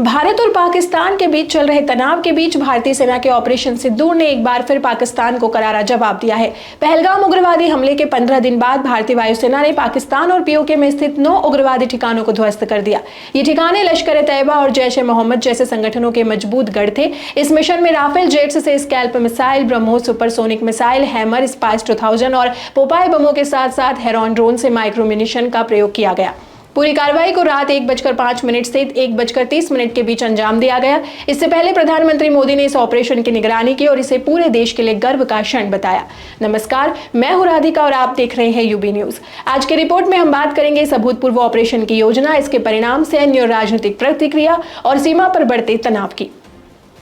भारत और पाकिस्तान के बीच चल रहे तनाव के बीच भारतीय सेना के ऑपरेशन सिंदूर ने एक बार फिर पाकिस्तान को करारा जवाब दिया है। पहलगाम उग्रवादी हमले के 15 दिन बाद भारतीय वायुसेना ने पाकिस्तान और पीओके में स्थित 9 उग्रवादी ठिकानों को ध्वस्त कर दिया। ये ठिकाने लश्कर-ए-तैयबा और जैश-ए-मोहम्मद जैसे संगठनों के मजबूत गढ़ थे। इस मिशन में राफेल जेट्स से scalp missile, BrahMos supersonic missile, hammer, spice 2000 और पोपाई बमों के साथ साथ हेरॉन ड्रोन से माइक्रो म्यूनिशन का प्रयोग किया गया। पूरी कार्रवाई को रात 1:05 से 1:30 के बीच अंजाम दिया गया। इससे पहले प्रधानमंत्री मोदी ने इस ऑपरेशन की निगरानी की और इसे पूरे देश के लिए गर्व का क्षण बताया। नमस्कार, मैं हूं राधिका और आप देख रहे हैं यूबी न्यूज। आज के रिपोर्ट में हम बात करेंगे इस अभूतपूर्व ऑपरेशन की योजना, इसके परिणाम, सैन्य और राजनीतिक प्रतिक्रिया और सीमा पर बढ़ते तनाव की।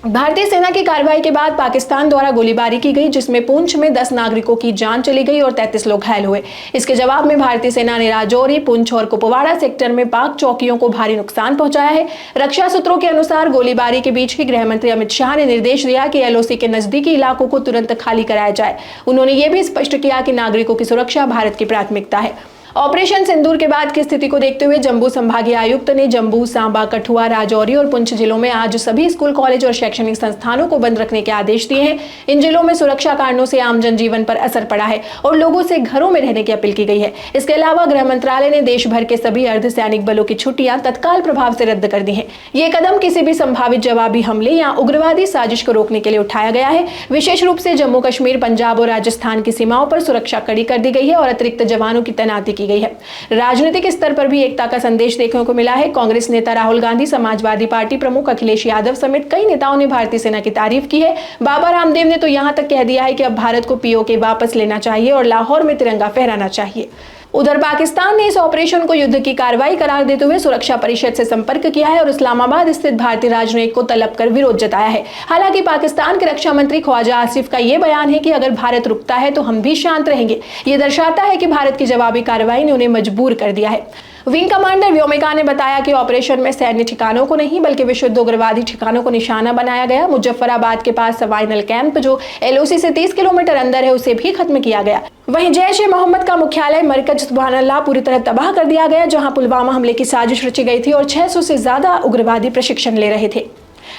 भारतीय सेना की कार्रवाई के बाद पाकिस्तान द्वारा गोलीबारी की गई, जिसमें पुंछ में 10 नागरिकों की जान चली गई और 33 लोग घायल हुए। इसके जवाब में भारतीय सेना ने राजौरी, पुंछ और कुपवाड़ा सेक्टर में पाक चौकियों को भारी नुकसान पहुंचाया है। रक्षा सूत्रों के अनुसार गोलीबारी के बीच ही गृह मंत्री अमित शाह ने निर्देश दिया कि एलओसी के नजदीकी इलाकों को तुरंत खाली कराया जाए। उन्होंने ये भी स्पष्ट किया कि नागरिकों की सुरक्षा भारत की प्राथमिकता है। ऑपरेशन सिंदूर के बाद की स्थिति को देखते हुए जम्मू संभागीय आयुक्त ने जम्मू, सांबा, कठुआ, राजौरी और पुंछ जिलों में आज सभी स्कूल, कॉलेज और शैक्षणिक संस्थानों को बंद रखने के आदेश दिए हैं। इन जिलों में सुरक्षा कारणों से आम जनजीवन पर असर पड़ा है और लोगों से घरों में रहने की अपील की गई है। इसके अलावा गृह मंत्रालय ने देश भर के सभी अर्धसैनिक बलों की छुट्टियां तत्काल प्रभाव से रद्द कर दी है। ये कदम किसी भी संभावित जवाबी हमले या उग्रवादी साजिश को रोकने के लिए उठाया गया है। विशेष रूप से जम्मू कश्मीर, पंजाब और राजस्थान की सीमाओं पर सुरक्षा कड़ी कर दी गई है और अतिरिक्त जवानों की तैनाती की गई है। राजनीतिक स्तर पर भी एकता का संदेश देखने को मिला है। कांग्रेस नेता राहुल गांधी, समाजवादी पार्टी प्रमुख अखिलेश यादव समेत कई नेताओं ने भारतीय सेना की तारीफ की है। बाबा रामदेव ने तो यहां तक कह दिया है कि अब भारत को पीओके वापस लेना चाहिए और लाहौर में तिरंगा फहराना चाहिए। उधर पाकिस्तान ने इस ऑपरेशन को युद्ध की कार्रवाई करार देते हुए सुरक्षा परिषद से संपर्क किया है और इस्लामाबाद स्थित भारतीय राजनयिक को तलब कर विरोध जताया है। हालांकि पाकिस्तान के रक्षा मंत्री ख्वाजा आसिफ का यह बयान है कि अगर भारत रुकता है तो हम भी शांत रहेंगे। ये दर्शाता है कि भारत की जवाबी कार्रवाई ने उन्हें मजबूर कर दिया है। विंग कमांडर व्योमिका ने बताया कि ऑपरेशन में सैन्य ठिकानों को नहीं बल्कि विशुद्ध उग्रवादी ठिकानों को निशाना बनाया गया। मुजफ्फराबाद के पास सवाइनल कैंप, जो एलओसी से 30 किलोमीटर अंदर है, उसे भी खत्म किया गया। वहीं जैश-ए-मोहम्मद का मुख्यालय मरकज सुबहानअल्लाह पूरी तरह तबाह कर दिया गया, जहां पुलवामा हमले की साजिश रची गई थी और 600 से ज्यादा उग्रवादी प्रशिक्षण ले रहे थे।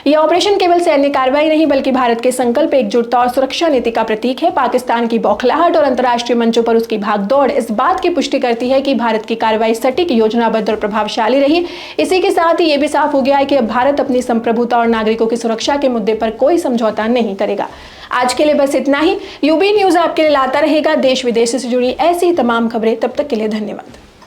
यह ऑपरेशन केवल सैन्य कार्रवाई नहीं बल्कि भारत के संकल्प, एकजुटता और सुरक्षा नीति का प्रतीक है। पाकिस्तान की बौखलाहट और अंतर्राष्ट्रीय मंचों पर उसकी भागदौड़ इस बात की पुष्टि करती है कि भारत की कार्रवाई सटीक, योजनाबद्ध और प्रभावशाली रही। इसी के साथ ही ये भी साफ हो गया है कि अब भारत अपनी संप्रभुता और नागरिकों की सुरक्षा के मुद्दे पर कोई समझौता नहीं करेगा। आज के लिए बस इतना ही। यूबी न्यूज आपके लिए लाता रहेगा देश विदेश से जुड़ी ऐसी तमाम खबरें। तब तक के लिए धन्यवाद।